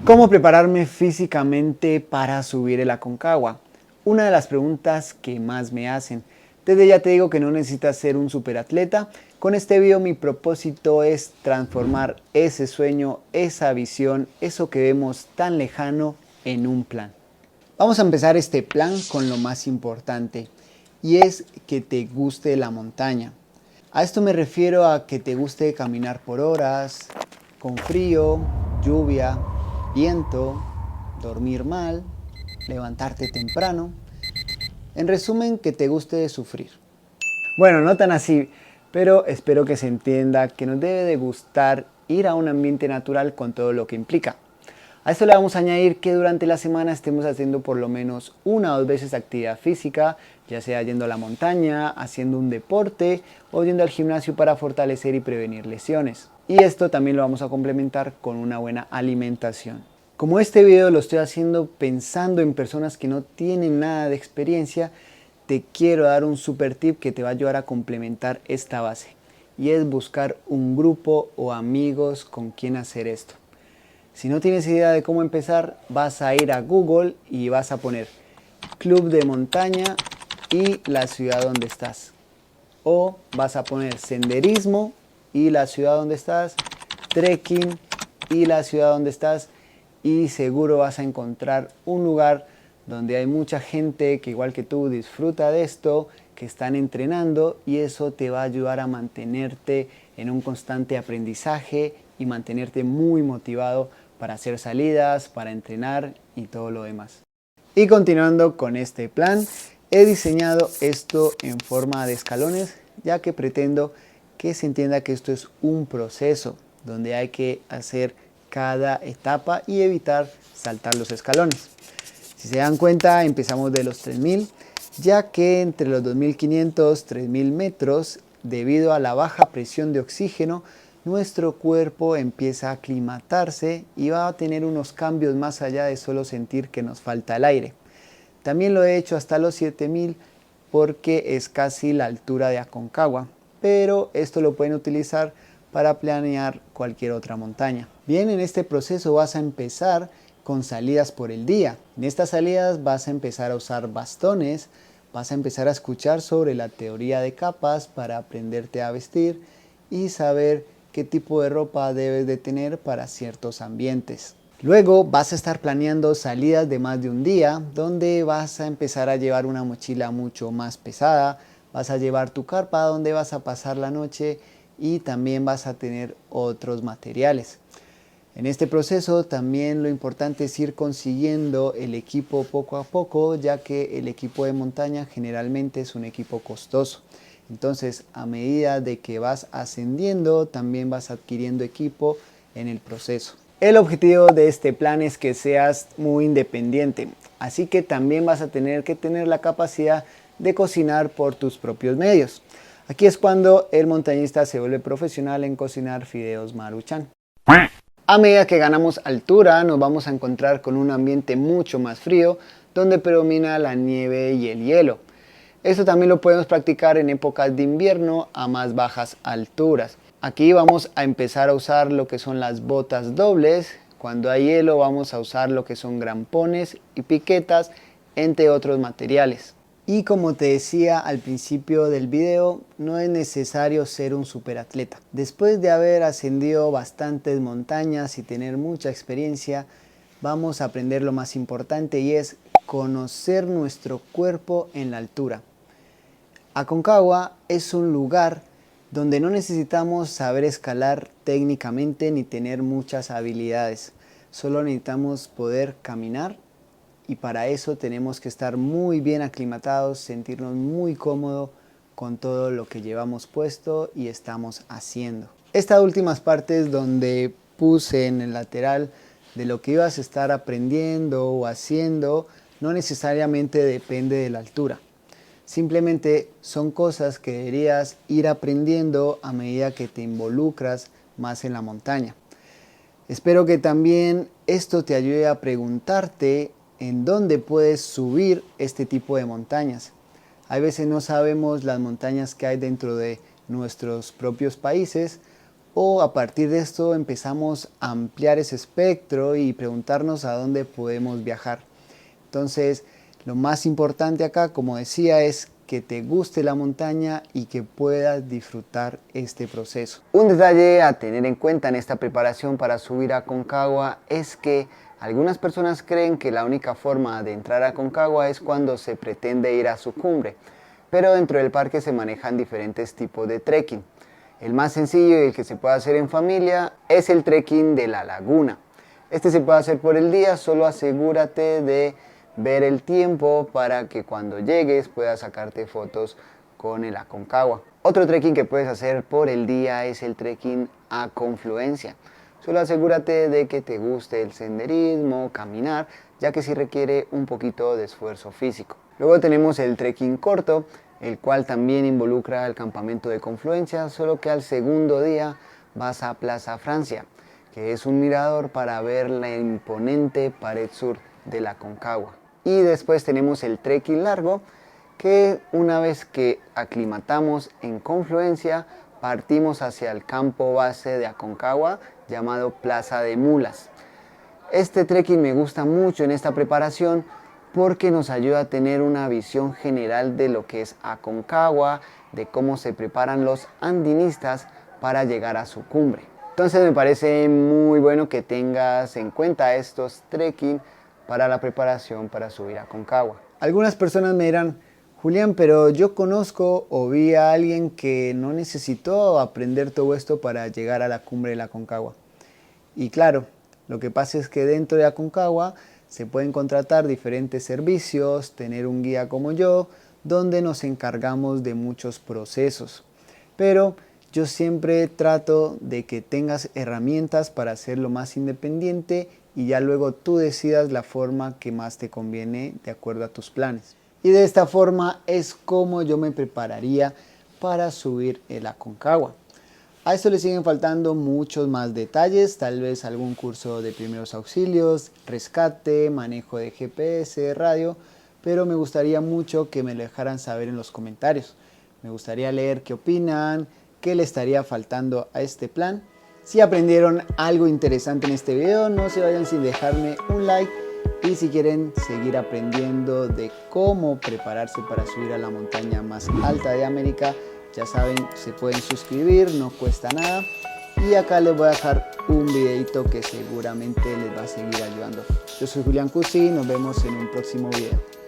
¿Cómo prepararme físicamente para subir el Aconcagua? Una de las preguntas que más me hacen. Desde ya te digo que no necesitas ser un superatleta. Con este video mi propósito es transformar ese sueño, esa visión, eso que vemos tan lejano en un plan. Vamos a empezar este plan con lo más importante y es que te guste la montaña. A esto me refiero a que te guste caminar por horas, con frío, lluvia, viento, dormir mal, levantarte temprano. En resumen, que te guste sufrir. Bueno, no tan así, pero espero que se entienda que nos debe de gustar ir a un ambiente natural con todo lo que implica. A esto le vamos a añadir que durante la semana estemos haciendo por lo menos 1 o 2 veces actividad física, ya sea yendo a la montaña, haciendo un deporte o yendo al gimnasio para fortalecer y prevenir lesiones. Y esto también lo vamos a complementar con una buena alimentación. Como este video lo estoy haciendo pensando en personas que no tienen nada de experiencia, te quiero dar un super tip que te va a ayudar a complementar esta base. Y es buscar un grupo o amigos con quien hacer esto. Si no tienes idea de cómo empezar, vas a ir a Google y vas a poner club de montaña y la ciudad donde estás. O vas a poner senderismo y la ciudad donde estás, trekking y la ciudad donde estás, y seguro vas a encontrar un lugar donde hay mucha gente que igual que tú disfruta de esto, que están entrenando, y eso te va a ayudar a mantenerte en un constante aprendizaje y mantenerte muy motivado para hacer salidas, para entrenar y todo lo demás. Y continuando con este plan, he diseñado esto en forma de escalones, ya que pretendo que se entienda que esto es un proceso donde hay que hacer cada etapa y evitar saltar los escalones. Si se dan cuenta, empezamos de los 3000, ya que entre los 2500 3000 metros, debido a la baja presión de oxígeno, nuestro cuerpo empieza a aclimatarse y va a tener unos cambios más allá de solo sentir que nos falta el aire. También lo he hecho hasta los 7000 porque es casi la altura de Aconcagua, pero esto lo pueden utilizar para planear cualquier otra montaña. Bien, en este proceso vas a empezar con salidas por el día. En estas salidas vas a empezar a usar bastones, vas a empezar a escuchar sobre la teoría de capas para aprenderte a vestir y saber qué tipo de ropa debes de tener para ciertos ambientes. Luego vas a estar planeando salidas de más de un día, donde vas a empezar a llevar una mochila mucho más pesada, vas a llevar tu carpa donde vas a pasar la noche y también vas a tener otros materiales. En este proceso también lo importante es ir consiguiendo el equipo poco a poco, ya que el equipo de montaña generalmente es un equipo costoso. Entonces, a medida de que vas ascendiendo, también vas adquiriendo equipo en el proceso. El objetivo de este plan es que seas muy independiente, así que también vas a tener que tener la capacidad de cocinar por tus propios medios. Aquí es cuando el montañista se vuelve profesional en cocinar fideos Maruchan. A medida que ganamos altura, nos vamos a encontrar con un ambiente mucho más frío, donde predomina la nieve y el hielo. Esto también lo podemos practicar en épocas de invierno a más bajas alturas. Aquí vamos a empezar a usar lo que son las botas dobles. Cuando hay hielo vamos a usar lo que son grampones y piquetas, entre otros materiales. Y como te decía al principio del video, no es necesario ser un superatleta. Después de haber ascendido bastantes montañas y tener mucha experiencia, vamos a aprender lo más importante, y es conocer nuestro cuerpo en la altura. Aconcagua es un lugar donde no necesitamos saber escalar técnicamente ni tener muchas habilidades. Solo necesitamos poder caminar, y para eso tenemos que estar muy bien aclimatados, sentirnos muy cómodos con todo lo que llevamos puesto y estamos haciendo. Estas últimas partes donde puse en el lateral de lo que ibas a estar aprendiendo o haciendo, no necesariamente depende de la altura. Simplemente son cosas que deberías ir aprendiendo a medida que te involucras más en la montaña. Espero que también esto te ayude a preguntarte en dónde puedes subir este tipo de montañas. A veces no sabemos las montañas que hay dentro de nuestros propios países, O a partir de esto empezamos a ampliar ese espectro y preguntarnos a dónde podemos viajar. Entonces, lo más importante acá, como decía, es que te guste la montaña y que puedas disfrutar este proceso. Un detalle a tener en cuenta en esta preparación para subir a Aconcagua es que algunas personas creen que la única forma de entrar a Aconcagua es cuando se pretende ir a su cumbre, pero dentro del parque se manejan diferentes tipos de trekking. El más sencillo y el que se puede hacer en familia es el trekking de la laguna. Este se puede hacer por el día, solo asegúrate de ver el tiempo para que cuando llegues puedas sacarte fotos con el Aconcagua. Otro trekking que puedes hacer por el día es el trekking a Confluencia. Solo asegúrate de que te guste el senderismo, caminar, ya que sí requiere un poquito de esfuerzo físico. Luego tenemos el trekking corto, el cual también involucra el campamento de Confluencia, solo que al segundo día vas a Plaza Francia, que es un mirador para ver la imponente pared sur de la Aconcagua. Y después tenemos el trekking largo, que una vez que aclimatamos en Confluencia, partimos hacia el campo base de Aconcagua, llamado Plaza de Mulas. Este trekking me gusta mucho en esta preparación porque nos ayuda a tener una visión general de lo que es Aconcagua, de cómo se preparan los andinistas para llegar a su cumbre. Entonces me parece muy bueno que tengas en cuenta estos trekking para la preparación para subir a Aconcagua. Algunas personas me dirán, Julián, pero yo conozco o vi a alguien que no necesitó aprender todo esto para llegar a la cumbre de la Aconcagua. Y claro, lo que pasa es que dentro de Aconcagua se pueden contratar diferentes servicios, tener un guía como yo, donde nos encargamos de muchos procesos. Pero yo siempre trato de que tengas herramientas para hacerlo más independiente y ya luego tú decidas la forma que más te conviene de acuerdo a tus planes. Y de esta forma es como yo me prepararía para subir el Aconcagua. A esto le siguen faltando muchos más detalles, tal vez algún curso de primeros auxilios, rescate, manejo de GPS, radio, pero me gustaría mucho que me lo dejaran saber en los comentarios. Me gustaría leer qué opinan, qué le estaría faltando a este plan. Si aprendieron algo interesante en este video, no se vayan sin dejarme un like. Y si quieren seguir aprendiendo de cómo prepararse para subir a la montaña más alta de América, ya saben, se pueden suscribir, no cuesta nada. Y acá les voy a dejar un videito que seguramente les va a seguir ayudando. Yo soy Julián Cusi, nos vemos en un próximo video.